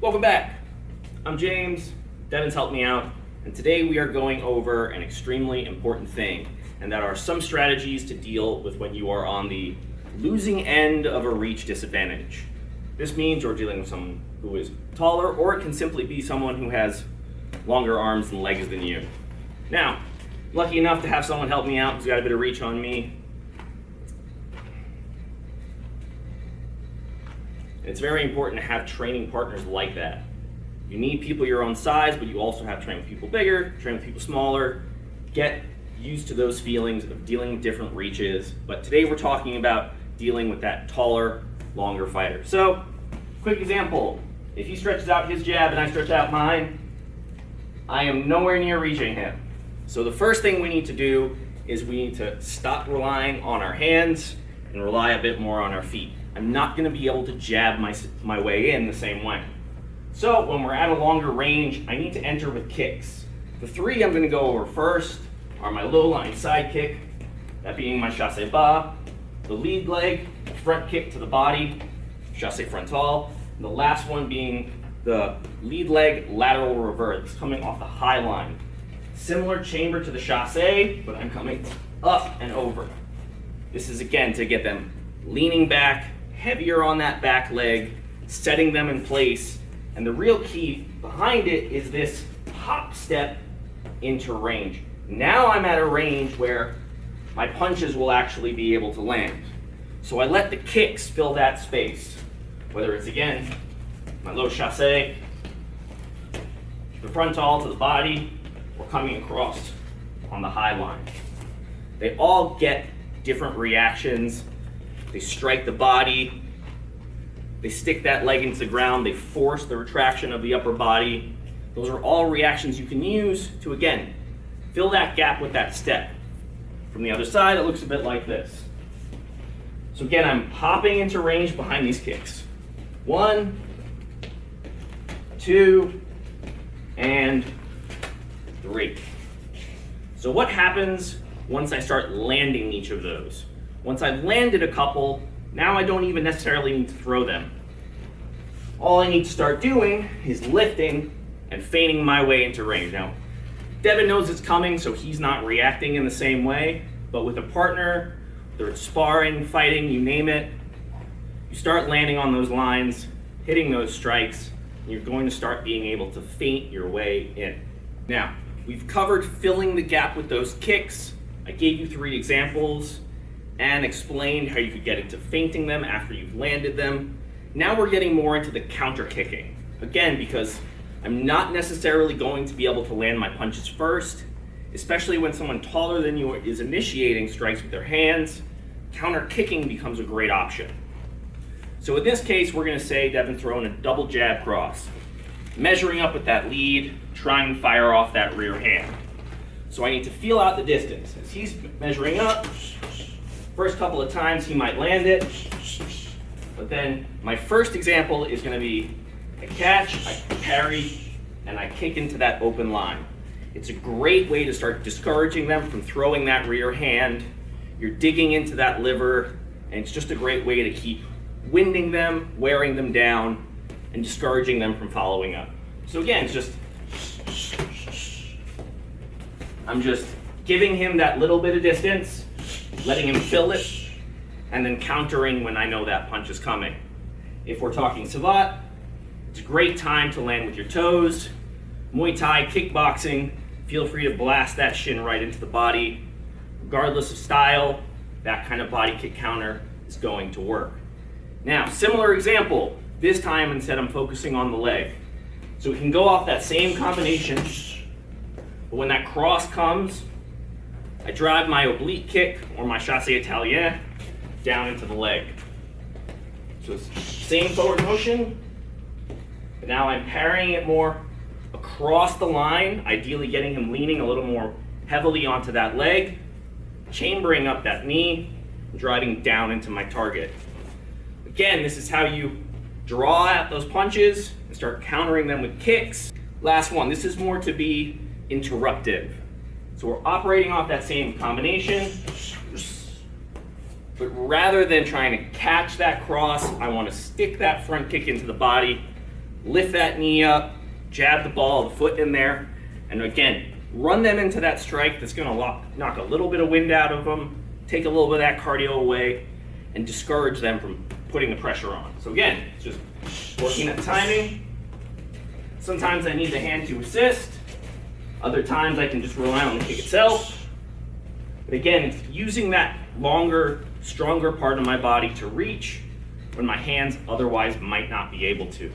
Welcome back. I'm James, Devin's helped me out, and today we are going over an extremely important thing, and that are some strategies to deal with when you are on the losing end of a reach disadvantage. This means you're dealing with someone who is taller, or it can simply be someone who has longer arms and legs than you. Now, lucky enough to have someone help me out who's got a bit of reach on me. It's very important to have training partners like that. You need people your own size, but you also have to train with people bigger, train with people smaller. Get used to those feelings of dealing with different reaches. But today we're talking about dealing with that taller, longer fighter. So, quick example. If he stretches out his jab and I stretch out mine, I am nowhere near reaching him. So the first thing we need to do is we need to stop relying on our hands and rely a bit more on our feet. I'm not going to be able to jab my way in the same way. So when we're at a longer range, I need to enter with kicks. The three I'm going to go over first are my low line side kick, that being my chassé bas, the lead leg, front kick to the body, chassé frontal, and the last one being the lead leg lateral reverse, coming off the high line. Similar chamber to the chassé, but I'm coming up and over. This is again to get them leaning back, heavier on that back leg, setting them in place. And the real key behind it is this hop step into range. Now I'm at a range where my punches will actually be able to land. So I let the kicks fill that space. Whether it's again, my low chassé, the frontal to the body, or coming across on the high line. They all get different reactions. They strike the body, they stick that leg into the ground, they force the retraction of the upper body. Those are all reactions you can use to, again, fill that gap with that step. From the other side, it looks a bit like this. So again, I'm hopping into range behind these kicks. 1, 2, and 3. So what happens once I start landing each of those? Once I've landed a couple, now I don't even necessarily need to throw them. All I need to start doing is lifting and feigning my way into range. Now, Devin knows it's coming, so he's not reacting in the same way, but with a partner, whether it's sparring, fighting, you name it, you start landing on those lines, hitting those strikes, and you're going to start being able to feint your way in. Now, we've covered filling the gap with those kicks. I gave you 3 examples and explained how you could get into feinting them after you've landed them. Now we're getting more into the counter kicking. Again, because I'm not necessarily going to be able to land my punches first, especially when someone taller than you is initiating strikes with their hands, counter kicking becomes a great option. So in this case, we're gonna say Devin throwing a double jab cross, measuring up with that lead, trying to fire off that rear hand. So I need to feel out the distance. As he's measuring up, first couple of times he might land it, but then my first example is going to be I catch, I parry, and I kick into that open line. It's a great way to start discouraging them from throwing that rear hand. You're digging into that liver, and it's just a great way to keep winding them, wearing them down, and discouraging them from following up. So again, it's just, I'm just giving him that little bit of distance, letting him fill it, and then countering when I know that punch is coming. If we're talking Savate, it's a great time to land with your toes. Muay Thai, kickboxing, feel free to blast that shin right into the body. Regardless of style, that kind of body kick counter is going to work. Now, similar example, this time instead I'm focusing on the leg. So we can go off that same combination, but when that cross comes, I drive my oblique kick or my chassé italien down into the leg. So it's same forward motion, but now I'm parrying it more across the line, ideally getting him leaning a little more heavily onto that leg, chambering up that knee, and driving down into my target. Again, this is how you draw out those punches and start countering them with kicks. Last one, this is more to be interruptive. So we're operating off that same combination, but rather than trying to catch that cross, I want to stick that front kick into the body, lift that knee up, jab the ball, the foot in there, and again, run them into that strike that's going to knock a little bit of wind out of them, take a little bit of that cardio away, and discourage them from putting the pressure on. So again, just working at timing. Sometimes I need the hand to assist. Other times I can just rely on the kick itself. But again, it's using that longer, stronger part of my body to reach when my hands otherwise might not be able to.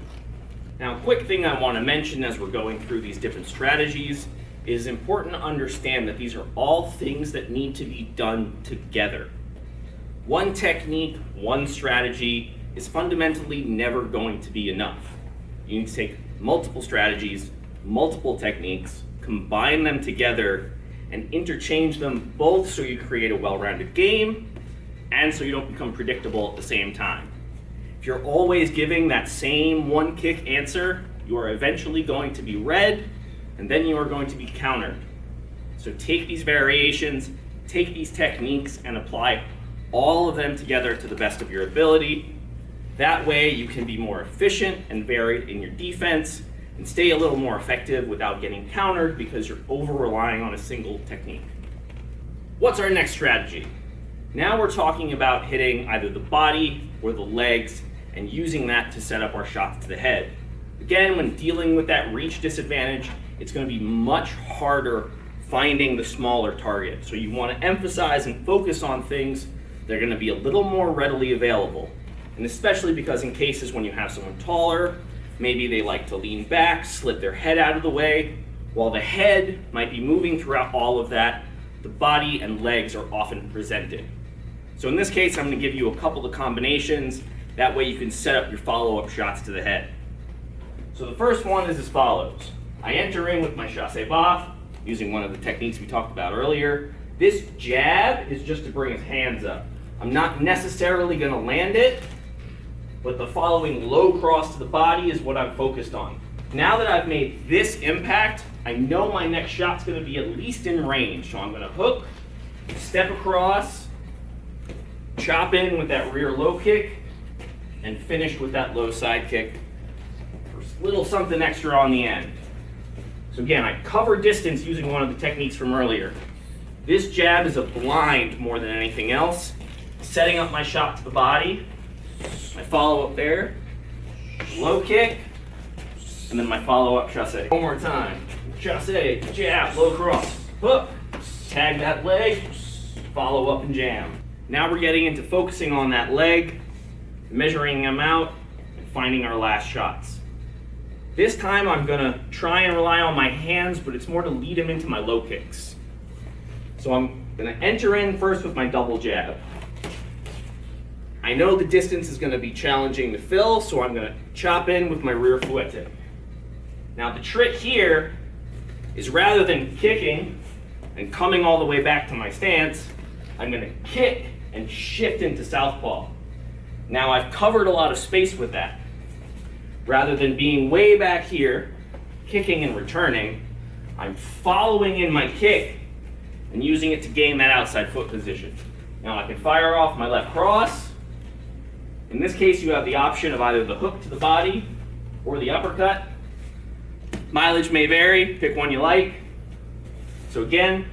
Now, a quick thing I want to mention as we're going through these different strategies is important to understand that these are all things that need to be done together. One technique, one strategy is fundamentally never going to be enough. You need to take multiple strategies, multiple techniques, combine them together, and interchange them both so you create a well-rounded game and so you don't become predictable at the same time. If you're always giving that same one kick answer, you are eventually going to be read and then you are going to be countered. So take these variations, take these techniques, and apply all of them together to the best of your ability. That way you can be more efficient and varied in your defense and stay a little more effective without getting countered because you're over-relying on a single technique. What's our next strategy? Now we're talking about hitting either the body or the legs and using that to set up our shots to the head. Again, when dealing with that reach disadvantage, it's going to be much harder finding the smaller target. So you want to emphasize and focus on things that are going to be a little more readily available. And especially because in cases when you have someone taller, maybe they like to lean back, slip their head out of the way. While the head might be moving throughout all of that, the body and legs are often presented. So in this case, I'm going to give you a couple of combinations. That way you can set up your follow-up shots to the head. So the first one is as follows. I enter in with my chassé bas, using one of the techniques we talked about earlier. This jab is just to bring his hands up. I'm not necessarily going to land it, but the following low cross to the body is what I'm focused on. Now that I've made this impact, I know my next shot's going to be at least in range. So I'm going to hook, step across, chop in with that rear low kick, and finish with that low side kick for a little something extra on the end. So again, I cover distance using one of the techniques from earlier. This jab is a blind more than anything else, setting up my shot to the body. My follow-up there, low kick, and then my follow-up chassé. One more time. Chassé, jab, low cross, hook, tag that leg, follow up and jam. Now we're getting into focusing on that leg, measuring them out, and finding our last shots. This time I'm gonna try and rely on my hands, but it's more to lead them into my low kicks. So I'm gonna enter in first with my double jab. I know the distance is gonna be challenging to fill, so I'm gonna chop in with my rear fouette. Now the trick here is rather than kicking and coming all the way back to my stance, I'm gonna kick and shift into southpaw. Now I've covered a lot of space with that. Rather than being way back here, kicking and returning, I'm following in my kick and using it to gain that outside foot position. Now I can fire off my left cross. In this case, you have the option of either the hook to the body or the uppercut. Mileage may vary, pick one you like. So again,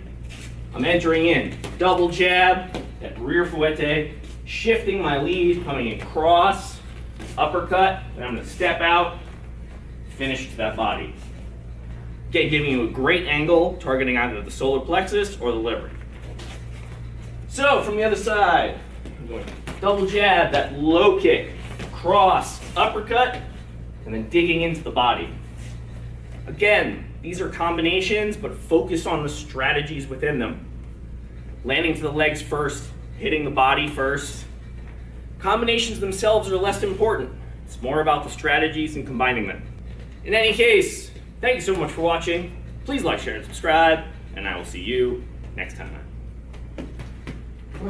I'm entering in double jab, that rear fouette, shifting my lead, coming across, uppercut, and I'm going to step out, finish to that body. Okay, giving you a great angle, targeting either the solar plexus or the liver. So from the other side, I'm going double jab, that low kick, cross, uppercut, and then digging into the body. Again, these are combinations, but focus on the strategies within them. Landing to the legs first, hitting the body first. Combinations themselves are less important. It's more about the strategies and combining them. In any case, thank you so much for watching. Please like, share, and subscribe, and I will see you next time.